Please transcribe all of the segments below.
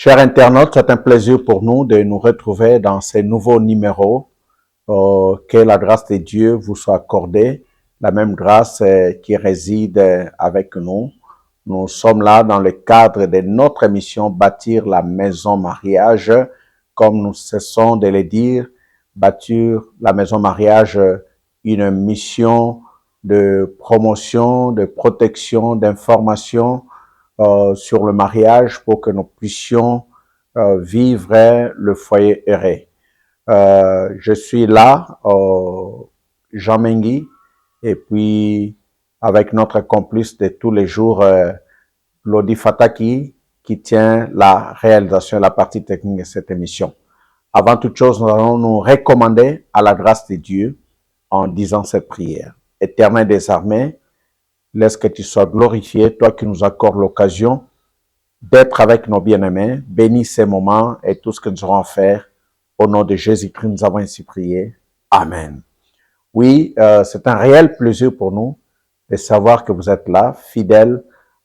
Chers internautes, c'est un plaisir pour nous de nous retrouver dans ces nouveaux numéros. Que la grâce de Dieu vous soit accordée, la même grâce qui réside avec nous. Nous sommes là dans le cadre de notre émission Bâtir la maison mariage, comme nous cessons de le dire, bâtir la maison mariage, une mission de promotion, de protection, d'information sur le mariage pour que nous puissions vivre le foyer heureux. Je suis là, Jean Mengui, et puis avec notre complice de tous les jours, Lodi Fataki, qui tient la réalisation et la partie technique de cette émission. Avant toute chose, nous allons nous recommander à la grâce de Dieu en disant cette prière. Éternel des armées, laisse que tu sois glorifié, toi qui nous accordes l'occasion d'être avec nos bien-aimés. Bénis ces moments et tout ce que nous aurons à faire. Au nom de Jésus-Christ, nous avons ainsi prié. Amen. Oui, c'est un réel plaisir pour nous de savoir que vous êtes là, fidèles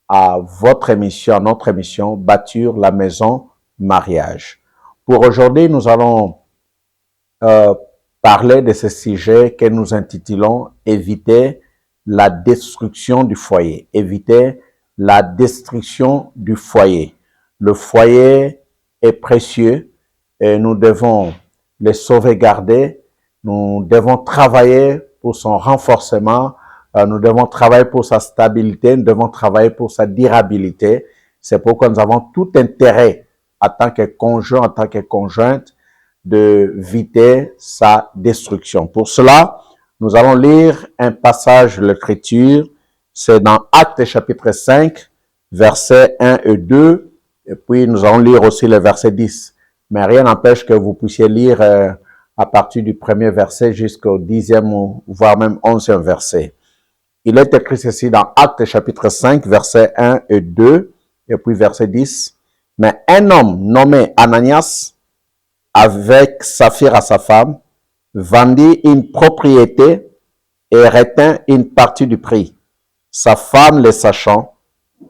à votre émission, à notre émission, Bâtir la maison mariage. Pour aujourd'hui, nous allons parler de ce sujet que nous intitulons « Éviter la destruction du foyer ». Éviter la destruction du foyer. Le foyer est précieux et nous devons le sauvegarder. Nous devons travailler pour son renforcement. Nous devons travailler pour sa stabilité. Nous devons travailler pour sa durabilité. C'est pourquoi nous avons tout intérêt, en tant que conjoint, en tant que conjointe, d'éviter sa destruction. Pour cela, nous allons lire un passage de l'Écriture. C'est dans Actes chapitre 5, versets 1 et 2. Et puis, nous allons lire aussi le verset 10. Mais rien n'empêche que vous puissiez lire à partir du premier verset jusqu'au 10e ou voire même 11e verset. Il est écrit ceci dans Actes chapitre 5, versets 1 et 2, et puis verset 10. Mais un homme nommé Ananias, avec Saphira sa femme, vendit une propriété et retint une partie du prix. Sa femme le sachant,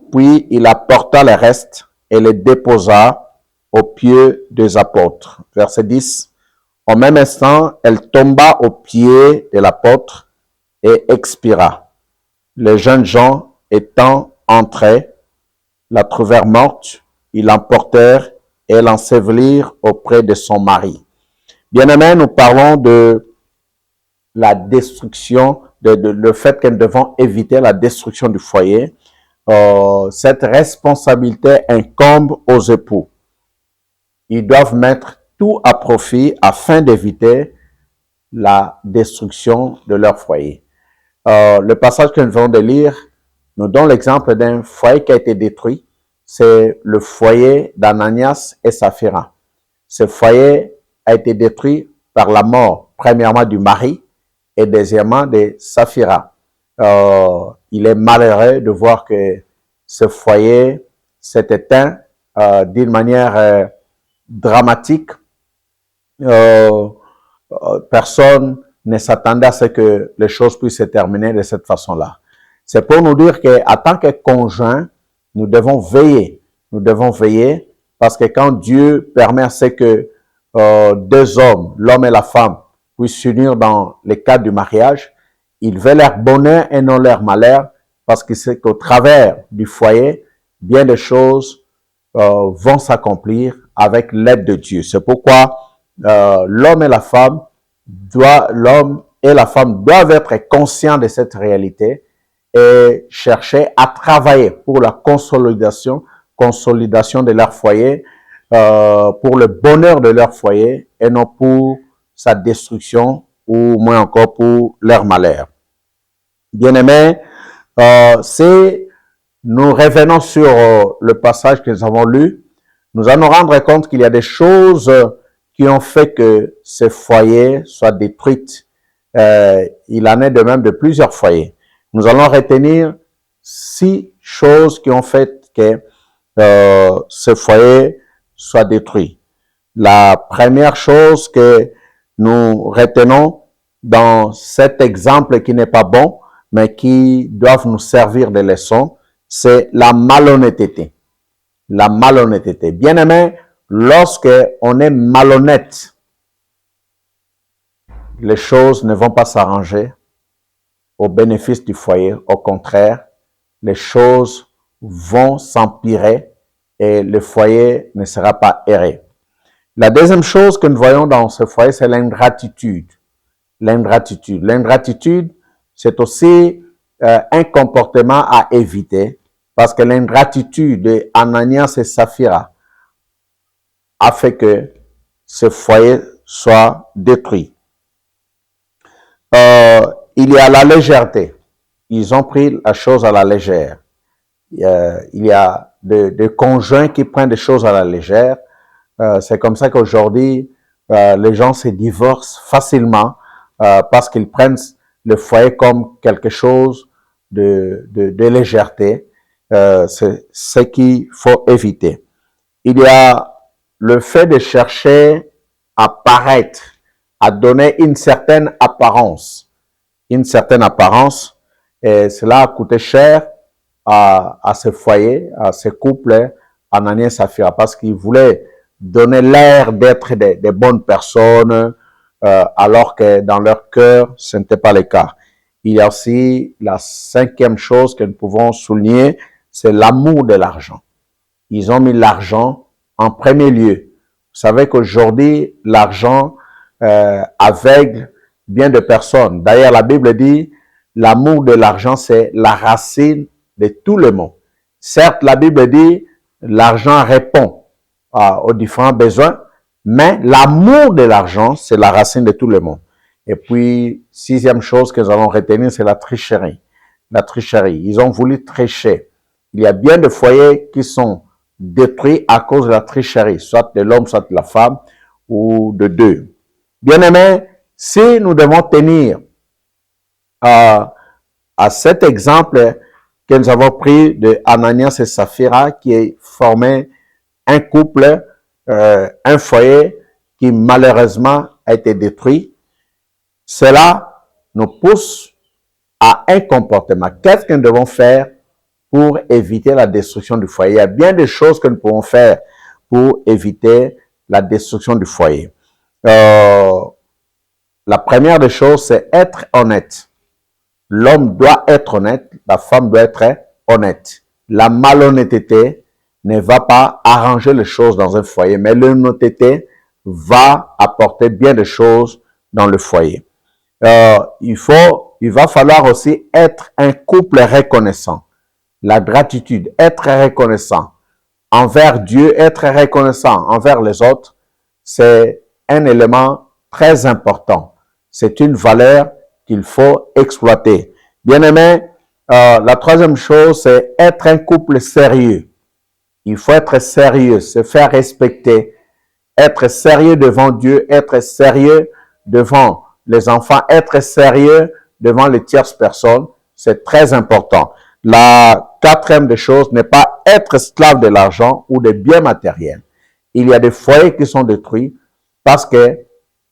puis il apporta le reste et le déposa aux pieds des apôtres. Verset 10. Au même instant, elle tomba aux pieds de l'apôtre et expira. Les jeunes gens étant entrés, la trouvèrent morte, ils l'emportèrent et l'ensevelirent auprès de son mari. Bien-aimés, nous parlons de la destruction, le fait que nous devons éviter la destruction du foyer. Cette responsabilité incombe aux époux. Ils doivent mettre tout à profit afin d'éviter la destruction de leur foyer. Le passage que nous venons de lire nous donne l'exemple d'un foyer qui a été détruit. C'est le foyer d'Ananias et Saphira. Ce foyer a été détruit par la mort, premièrement du mari et deuxièmement de Saphira. Il est malheureux de voir que ce foyer s'est éteint d'une manière dramatique. Personne ne s'attendait à ce que les choses puissent se terminer de cette façon-là. C'est pour nous dire qu'en tant que conjoints, nous devons veiller. Nous devons veiller parce que quand Dieu permet à ce que deux hommes, l'homme et la femme, puissent s'unir dans le cadre du mariage, il veut leur bonheur et non leur malheur parce qu'il sait qu'au travers du foyer, bien des choses vont s'accomplir avec l'aide de Dieu. C'est pourquoi l'homme et la femme doivent être conscients de cette réalité et chercher à travailler pour la consolidation de leur foyer, pour le bonheur de leur foyer et non pour sa destruction ou moins encore pour leur malheur. Bien-aimés, si nous revenons sur le passage que nous avons lu, nous allons nous rendre compte qu'il y a des choses qui ont fait que ce foyer soit détruit. Il en est de même de plusieurs foyers. Nous allons retenir 6 choses qui ont fait que ce foyer soit détruit. La première chose que nous retenons dans cet exemple qui n'est pas bon, mais qui doivent nous servir de leçon, c'est la malhonnêteté. la malhonnêteté. Bien-aimé, lorsque on est malhonnête, les choses ne vont pas s'arranger au bénéfice du foyer. Au contraire, les choses vont s'empirer et le foyer ne sera pas erré. La deuxième chose que nous voyons dans ce foyer, c'est l'ingratitude. L'ingratitude. L'ingratitude, c'est aussi un comportement à éviter parce que l'ingratitude de Ananias et Saphira a fait que ce foyer soit détruit. Il y a la légèreté. Ils ont pris la chose à la légère. Il y a des conjoints qui prennent des choses à la légère. C'est comme ça qu'aujourd'hui, les gens se divorcent facilement parce qu'ils prennent le foyer comme quelque chose de légèreté. C'est ce qu'il faut éviter. Il y a le fait de chercher à paraître, à donner une certaine apparence. Une certaine apparence. Et cela a coûté cher à ce foyer, à ce couple, Ananias et Saphira, parce qu'ils voulaient donner l'air d'être des bonnes personnes, alors que dans leur cœur, ce n'était pas le cas. Il y a aussi la cinquième chose que nous pouvons souligner, c'est l'amour de l'argent. Ils ont mis l'argent en premier lieu. Vous savez qu'aujourd'hui, l'argent aveugle bien de personnes. D'ailleurs, la Bible dit, l'amour de l'argent, c'est la racine de tout le monde. Certes, la Bible dit, l'argent répond aux différents besoins, mais l'amour de l'argent, c'est la racine de tout le monde. Et puis, sixième chose que nous allons retenir, c'est la tricherie. La tricherie. Ils ont voulu tricher. Il y a bien de foyers qui sont détruits à cause de la tricherie, soit de l'homme, soit de la femme, ou de deux. Bien-aimés, si nous devons tenir à cet exemple que nous avons pris de Ananias et Saphira, qui est formé un couple, un foyer qui malheureusement a été détruit, cela nous pousse à un comportement. Qu'est-ce que nous devons faire pour éviter la destruction du foyer? Il y a bien des choses que nous pouvons faire pour éviter la destruction du foyer. La première des choses, c'est être honnête. L'homme doit être honnête, la femme doit être honnête. La malhonnêteté ne va pas arranger les choses dans un foyer, mais l'honnêteté va apporter bien des choses dans le foyer. Il va falloir aussi être un couple reconnaissant. La gratitude, être reconnaissant envers Dieu, être reconnaissant envers les autres, c'est un élément très important. C'est une valeur qu'il faut exploiter. Bien-aimé, la troisième chose, c'est être un couple sérieux. Il faut être sérieux, se faire respecter, être sérieux devant Dieu, être sérieux devant les enfants, être sérieux devant les tierces personnes, c'est très important. La quatrième des choses n'est pas être esclave de l'argent ou des biens matériels. Il y a des foyers qui sont détruits parce que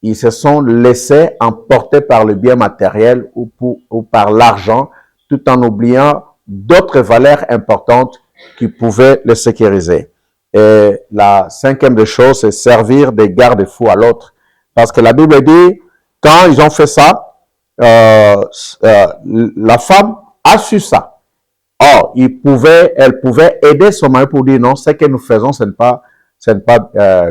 ils se sont laissés emporter par le bien matériel ou par l'argent, tout en oubliant d'autres valeurs importantes qui pouvaient les sécuriser. Et la cinquième des choses, c'est servir des garde-fous à l'autre. Parce que la Bible dit, quand ils ont fait ça, la femme a su ça. Or, elle pouvait aider son mari pour dire non, ce que nous faisons, ce n'est pas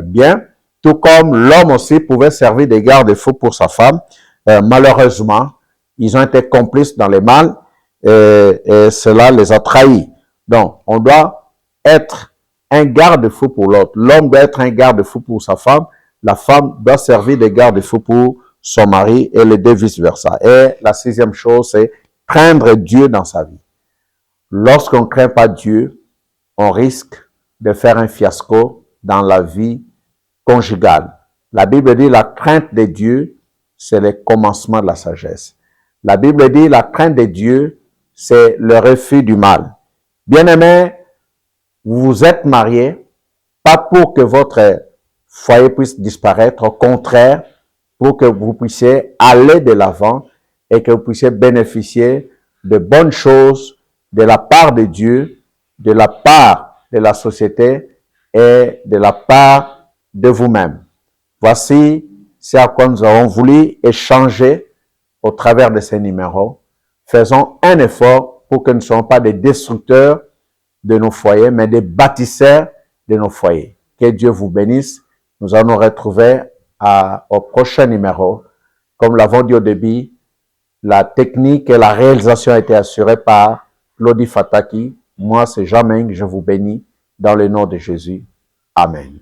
bien. Tout comme l'homme aussi pouvait servir des garde-fous pour sa femme. Malheureusement, ils ont été complices dans le mal et cela les a trahis. Donc, on doit être un garde-fou pour l'autre. L'homme doit être un garde-fou pour sa femme. La femme doit servir des garde-fous pour son mari et les deux vice-versa. Et la sixième chose, c'est craindre Dieu dans sa vie. Lorsqu'on ne craint pas Dieu, on risque de faire un fiasco dans la vie conjugale. La Bible dit la crainte de Dieu, c'est le commencement de la sagesse. La Bible dit la crainte de Dieu, c'est le refus du mal. Bien-aimés, vous êtes mariés, pas pour que votre foyer puisse disparaître, au contraire, pour que vous puissiez aller de l'avant et que vous puissiez bénéficier de bonnes choses de la part de Dieu, de la part de la société et de la part de vous-même. Voici ce à quoi nous avons voulu échanger au travers de ces numéros. Faisons un effort pour que nous ne soyons pas des destructeurs de nos foyers, mais des bâtisseurs de nos foyers. Que Dieu vous bénisse. Nous allons nous retrouver au prochain numéro. Comme l'avons dit au début, la technique et la réalisation a été assurée par Lodi Fataki. Moi, c'est Jean Meng. Je vous bénis dans le nom de Jésus. Amen.